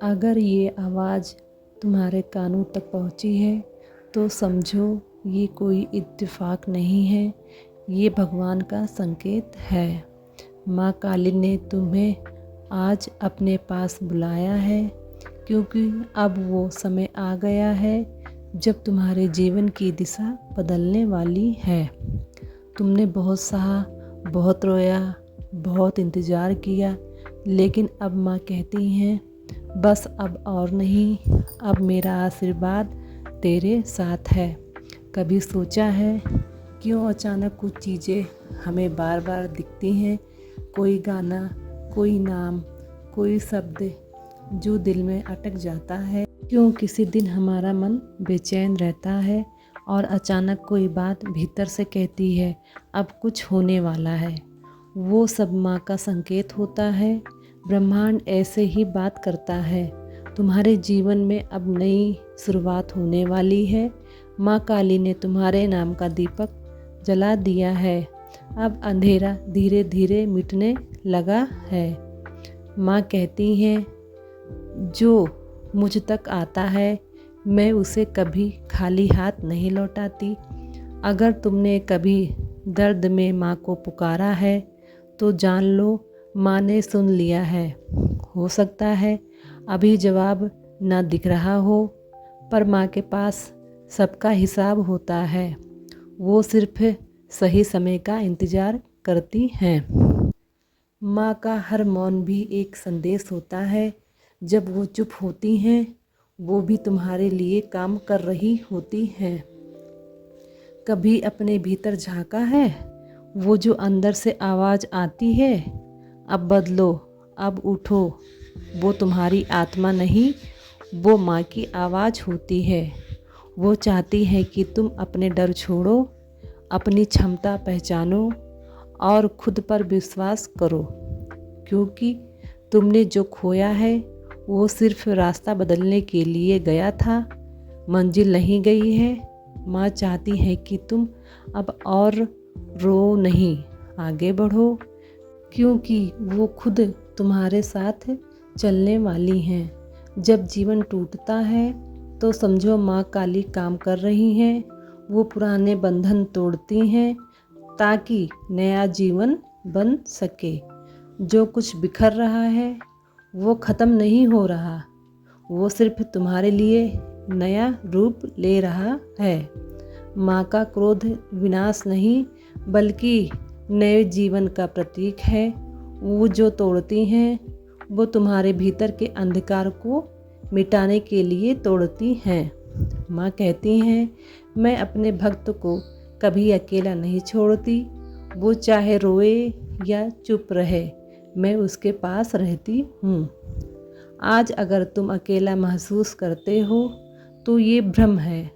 अगर ये आवाज़ तुम्हारे कानों तक पहुँची है तो समझो ये कोई इत्तेफाक नहीं है, ये भगवान का संकेत है। माँ काली ने तुम्हें आज अपने पास बुलाया है क्योंकि अब वो समय आ गया है जब तुम्हारे जीवन की दिशा बदलने वाली है। तुमने बहुत सहा, बहुत रोया, बहुत इंतज़ार किया, लेकिन अब माँ कहती हैं बस अब और नहीं, अब मेरा आशीर्वाद तेरे साथ है। कभी सोचा है क्यों अचानक कुछ चीज़ें हमें बार बार दिखती हैं? कोई गाना, कोई नाम, कोई शब्द जो दिल में अटक जाता है। क्यों किसी दिन हमारा मन बेचैन रहता है और अचानक कोई बात भीतर से कहती है अब कुछ होने वाला है। वो सब माँ का संकेत होता है। ब्रह्मांड ऐसे ही बात करता है। तुम्हारे जीवन में अब नई शुरुआत होने वाली है। माँ काली ने तुम्हारे नाम का दीपक जला दिया है। अब अंधेरा धीरे धीरे मिटने लगा है। माँ कहती हैं जो मुझ तक आता है मैं उसे कभी खाली हाथ नहीं लौटाती। अगर तुमने कभी दर्द में माँ को पुकारा है तो जान लो माँ ने सुन लिया है। हो सकता है अभी जवाब ना दिख रहा हो, पर माँ के पास सबका हिसाब होता है। वो सिर्फ सही समय का इंतज़ार करती हैं। माँ का हर मौन भी एक संदेश होता है। जब वो चुप होती हैं वो भी तुम्हारे लिए काम कर रही होती हैं। कभी अपने भीतर झांका है? वो जो अंदर से आवाज़ आती है अब बदलो, अब उठो, वो तुम्हारी आत्मा नहीं, वो माँ की आवाज़ होती है। वो चाहती है कि तुम अपने डर छोड़ो, अपनी क्षमता पहचानो और खुद पर विश्वास करो, क्योंकि तुमने जो खोया है वो सिर्फ रास्ता बदलने के लिए गया था, मंजिल नहीं गई है। माँ चाहती है कि तुम अब और रो नहीं, आगे बढ़ो, क्योंकि वो खुद तुम्हारे साथ चलने वाली हैं। जब जीवन टूटता है तो समझो माँ काली काम कर रही हैं। वो पुराने बंधन तोड़ती हैं ताकि नया जीवन बन सके। जो कुछ बिखर रहा है वो ख़त्म नहीं हो रहा, वो सिर्फ तुम्हारे लिए नया रूप ले रहा है। माँ का क्रोध विनाश नहीं बल्कि नए जीवन का प्रतीक है। वो जो तोड़ती हैं वो तुम्हारे भीतर के अंधकार को मिटाने के लिए तोड़ती हैं। माँ कहती हैं मैं अपने भक्त को कभी अकेला नहीं छोड़ती। वो चाहे रोए या चुप रहे, मैं उसके पास रहती हूँ। आज अगर तुम अकेला महसूस करते हो तो ये भ्रम है,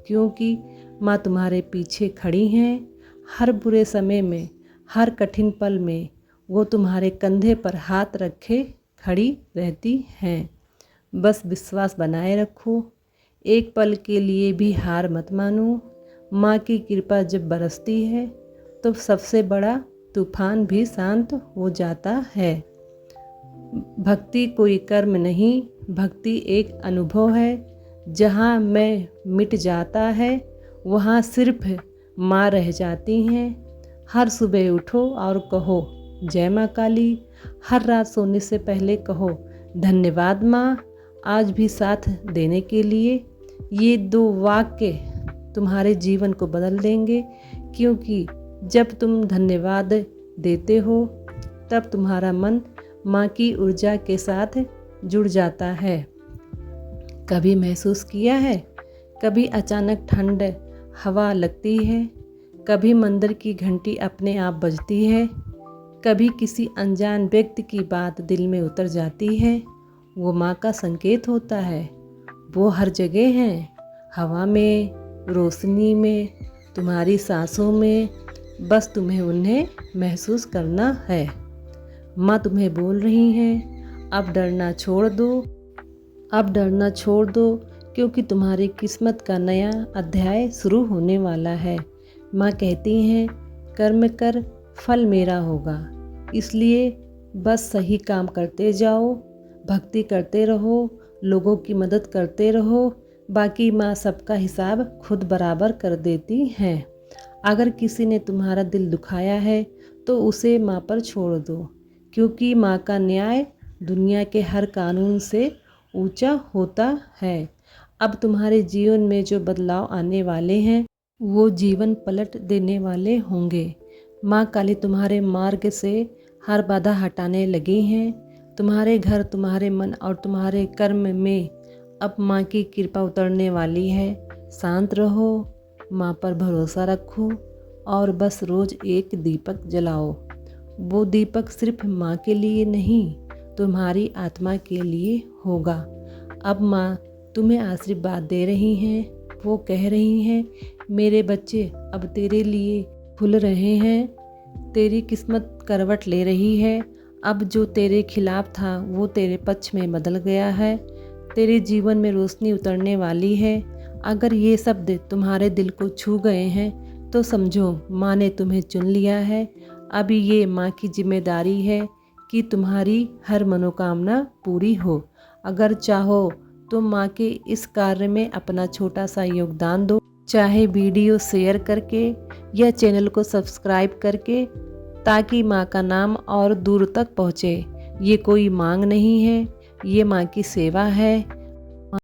क्योंकि माँ तुम्हारे पीछे खड़ी हैं। हर बुरे समय में, हर कठिन पल में वो तुम्हारे कंधे पर हाथ रखे खड़ी रहती हैं। बस विश्वास बनाए रखो, एक पल के लिए भी हार मत मानो। माँ की कृपा जब बरसती है तो सबसे बड़ा तूफान भी शांत हो जाता है। भक्ति कोई कर्म नहीं, भक्ति एक अनुभव है। जहाँ मैं मिट जाता है वहाँ सिर्फ माँ रह जाती हैं। हर सुबह उठो और कहो जय माँ काली। हर रात सोने से पहले कहो धन्यवाद माँ, आज भी साथ देने के लिए। ये दो वाक्य तुम्हारे जीवन को बदल देंगे, क्योंकि जब तुम धन्यवाद देते हो तब तुम्हारा मन माँ की ऊर्जा के साथ जुड़ जाता है। कभी महसूस किया है? कभी अचानक ठंड हवा लगती है, कभी मंदिर की घंटी अपने आप बजती है, कभी किसी अनजान व्यक्ति की बात दिल में उतर जाती है। वो माँ का संकेत होता है। वो हर जगह हैं, हवा में, रोशनी में, तुम्हारी सांसों में। बस तुम्हें उन्हें महसूस करना है। माँ तुम्हें बोल रही हैं अब डरना छोड़ दो, अब डरना छोड़ दो, क्योंकि तुम्हारी किस्मत का नया अध्याय शुरू होने वाला है। माँ कहती हैं कर्म कर, फल मेरा होगा, इसलिए बस सही काम करते जाओ। भक्ति करते रहो, लोगों की मदद करते रहो, बाकी माँ सबका हिसाब खुद बराबर कर देती हैं। अगर किसी ने तुम्हारा दिल दुखाया है तो उसे माँ पर छोड़ दो, क्योंकि माँ का न्याय दुनिया के हर कानून से ऊंचा होता है। अब तुम्हारे जीवन में जो बदलाव आने वाले हैं वो जीवन पलट देने वाले होंगे। माँ काली तुम्हारे मार्ग से हर बाधा हटाने लगी हैं। तुम्हारे घर, तुम्हारे मन और तुम्हारे कर्म में अब माँ की कृपा उतरने वाली है। शांत रहो, माँ पर भरोसा रखो और बस रोज़ एक दीपक जलाओ। वो दीपक सिर्फ माँ के लिए नहीं, तुम्हारी आत्मा के लिए होगा। अब माँ तुम्हें आशीर्वाद दे रही हैं। वो कह रही हैं, मेरे बच्चे अब तेरे लिए खुल रहे हैं। तेरी किस्मत करवट ले रही है। अब जो तेरे खिलाफ था वो तेरे पक्ष में बदल गया है। तेरे जीवन में रोशनी उतरने वाली है। अगर ये शब्द तुम्हारे दिल को छू गए हैं तो समझो माँ ने तुम्हें चुन लिया है। अभी ये माँ की जिम्मेदारी है कि तुम्हारी हर मनोकामना पूरी हो। अगर चाहो तो माँ के इस कार्य में अपना छोटा सा योगदान दो, चाहे वीडियो शेयर करके या चैनल को सब्सक्राइब करके, ताकि माँ का नाम और दूर तक पहुँचे। ये कोई मांग नहीं है, ये माँ की सेवा है।